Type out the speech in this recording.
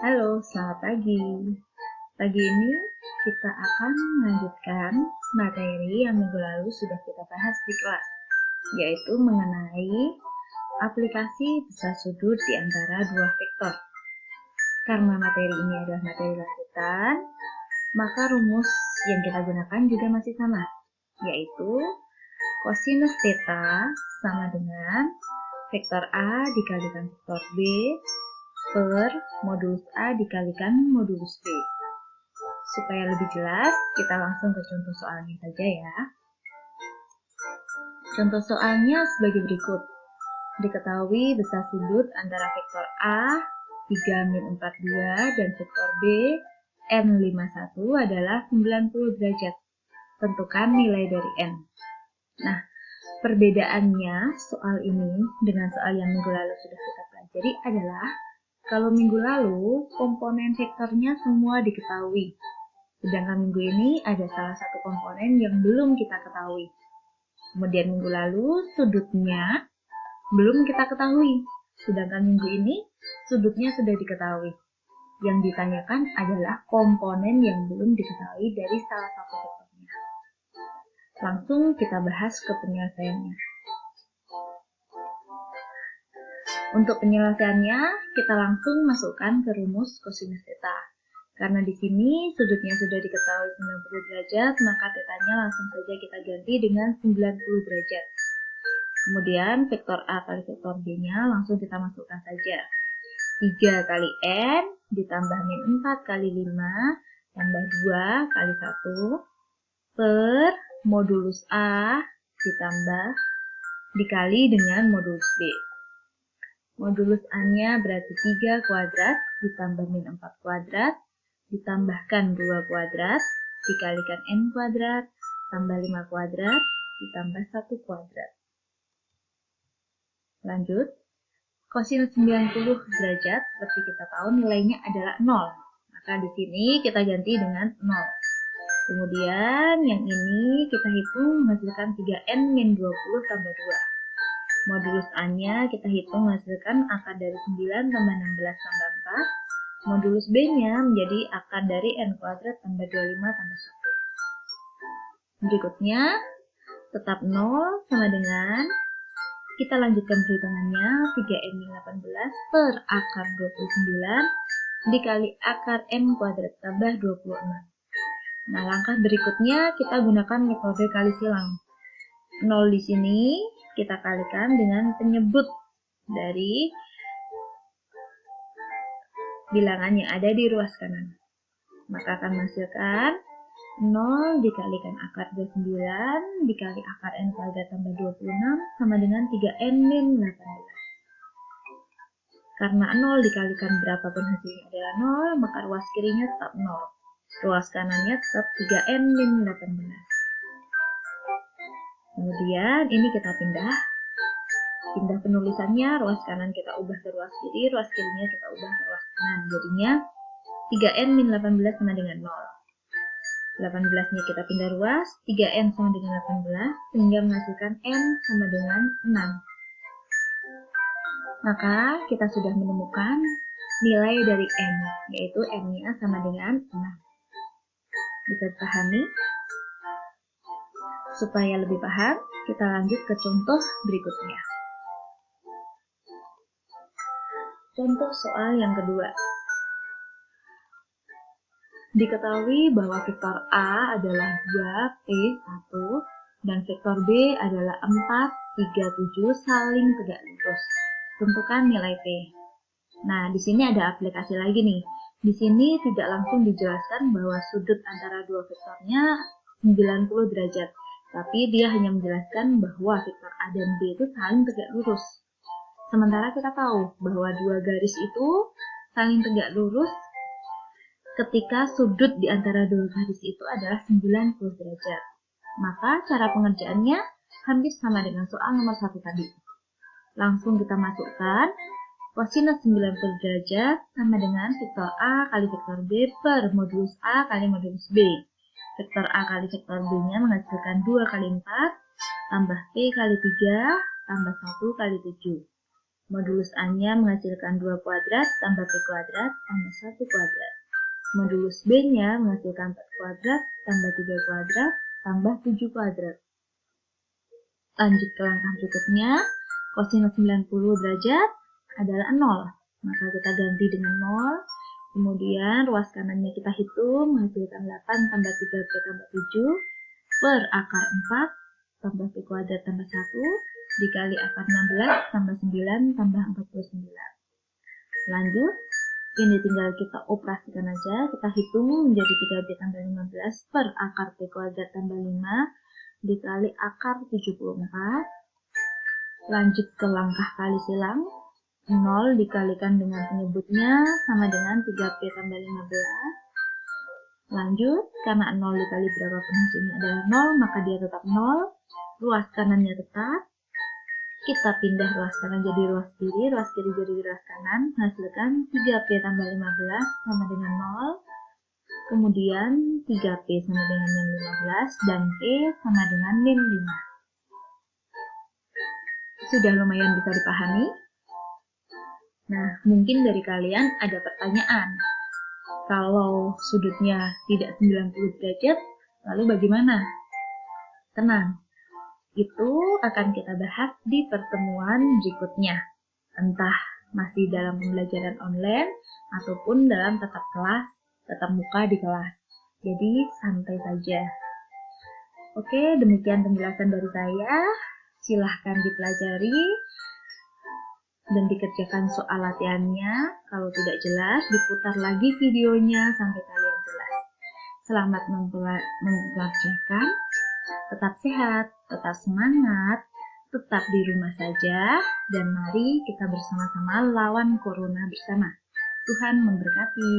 Halo, selamat pagi. Pagi ini kita akan melanjutkan materi yang minggu lalu sudah kita bahas di kelas, yaitu mengenai aplikasi besar sudut di antara dua vektor. Karena materi ini adalah materi lanjutan, maka rumus yang kita gunakan juga masih sama, yaitu kosinus theta sama dengan vektor A dikalikan vektor B per modulus A dikalikan modulus B. Supaya lebih jelas, kita langsung ke contoh soalnya saja ya. Contoh soalnya sebagai berikut. Diketahui besar sudut antara vektor A 3-42 dan vektor B N51 adalah 90 derajat. Tentukan nilai dari N. Nah, perbedaannya soal ini dengan soal yang minggu lalu sudah kita pelajari adalah kalau minggu lalu komponen vektornya semua diketahui. Sedangkan minggu ini ada salah satu komponen yang belum kita ketahui. Kemudian minggu lalu sudutnya belum kita ketahui. Sedangkan minggu ini sudutnya sudah diketahui. Yang ditanyakan adalah komponen yang belum diketahui dari salah satu vektornya. Langsung kita bahas ke penyelesaiannya. Untuk penyelesaiannya, kita langsung masukkan ke rumus kosinus theta. Karena di sini sudutnya sudah diketahui 90 derajat, maka tetanya langsung saja kita ganti dengan 90 derajat. Kemudian vektor A kali vektor B-nya langsung kita masukkan saja. 3 kali N ditambah min 4 kali 5 tambah 2 kali 1 per modulus A ditambah dikali dengan modulus B. Modulus A-nya berarti 3 kuadrat ditambah min 4 kuadrat ditambahkan 2 kuadrat dikalikan N kuadrat tambah 5 kuadrat ditambah 1 kuadrat. Lanjut, kosinus 90 derajat seperti kita tahu nilainya adalah 0. Maka di sini kita ganti dengan 0. Kemudian yang ini kita hitung menghasilkan 3N min 20 tambah 2. Modulus A-nya kita hitung menghasilkan akar dari 9 tambah 16 tambah 4. Modulus B-nya menjadi akar dari N kuadrat tambah 25 tambah 1. Berikutnya, tetap 0 sama dengan, kita lanjutkan perhitungannya, 3N min 18 per akar 29 dikali akar N kuadrat tambah 26. Nah, langkah berikutnya kita gunakan metode kali silang. 0 di sini kita kalikan dengan penyebut dari bilangan yang ada di ruas kanan. Maka akan menghasilkan 0 dikalikan akar 29 dikali akar N kuadrat tambah 26 sama dengan 3N min 18. Karena 0 dikalikan berapapun hasilnya adalah 0, maka ruas kirinya tetap 0. Ruas kanannya tetap 3N min 18. Kemudian ini kita pindah penulisannya, ruas kanan kita ubah ke ruas kiri, ruas kirinya kita ubah ke ruas kanan. Jadinya 3N min 18 sama dengan 0. 18-nya kita pindah ruas, 3N sama dengan 18, sehingga menghasilkan N sama dengan 6. Maka kita sudah menemukan nilai dari N, yaitu N-nya sama dengan 6. Bisa dipahami? Supaya lebih paham, kita lanjut ke contoh berikutnya. Contoh soal yang kedua. Diketahui bahwa vektor A adalah 2P1 dan vektor B adalah 4, 3, 7 saling tegak lurus. Tentukan nilai P. Nah, di sini ada aplikasi lagi nih. Di sini tidak langsung dijelaskan bahwa sudut antara dua vektornya 90 derajat. Tapi dia hanya menjelaskan bahwa vektor A dan B itu saling tegak lurus. Sementara kita tahu bahwa dua garis itu saling tegak lurus ketika sudut di antara dua garis itu adalah 90 derajat. Maka cara pengerjaannya hampir sama dengan soal nomor 1 tadi. Langsung kita masukkan kosinus 90 derajat sama dengan vektor A kali vektor B per modulus A kali modulus B. Vektor A kali vektor B-nya menghasilkan 2 kali 4 tambah P kali 3 tambah 1 kali 7. Modulus A-nya menghasilkan 2 kuadrat tambah P kuadrat tambah 1 kuadrat. Modulus B-nya menghasilkan 4 kuadrat tambah 3 kuadrat tambah 7 kuadrat. Lanjut ke langkah berikutnya, kosinus 90 derajat adalah 0. Maka kita ganti dengan 0. Kemudian ruas kanannya kita hitung, menghasilkan 8 tambah 3P tambah 7 per akar 4 tambah P kuadrat tambah 1 dikali akar 16 tambah 9 tambah 49. Lanjut, ini tinggal kita operasikan aja, kita hitung menjadi 3B tambah 15 per akar P kuadrat tambah 5 dikali akar 74. Lanjut ke langkah kali silang, 0 dikalikan dengan penyebutnya sama dengan 3P tambah 15. Lanjut, karena 0 dikali berapapun hasilnya adalah 0, maka dia tetap 0. Ruas kanannya tetap. Kita pindah ruas kanan jadi ruas kiri jadi ruas kanan, menghasilkan 3P tambah 15 sama dengan 0. Kemudian 3P sama dengan min 15 dan P sama dengan min 5. Sudah lumayan bisa dipahami? Nah, mungkin dari kalian ada pertanyaan. Kalau sudutnya tidak 90 derajat, lalu bagaimana? Tenang, itu akan kita bahas di pertemuan berikutnya. Entah masih dalam pembelajaran online ataupun dalam tatap muka di kelas. Jadi santai saja. Oke, demikian penjelasan dari saya. Silahkan dipelajari dan dikerjakan soal latihannya. Kalau tidak jelas, diputar lagi videonya sampai kalian jelas. Selamat mengerjakan. Tetap sehat, tetap semangat, tetap di rumah saja, dan mari kita bersama-sama lawan corona bersama. Tuhan memberkati.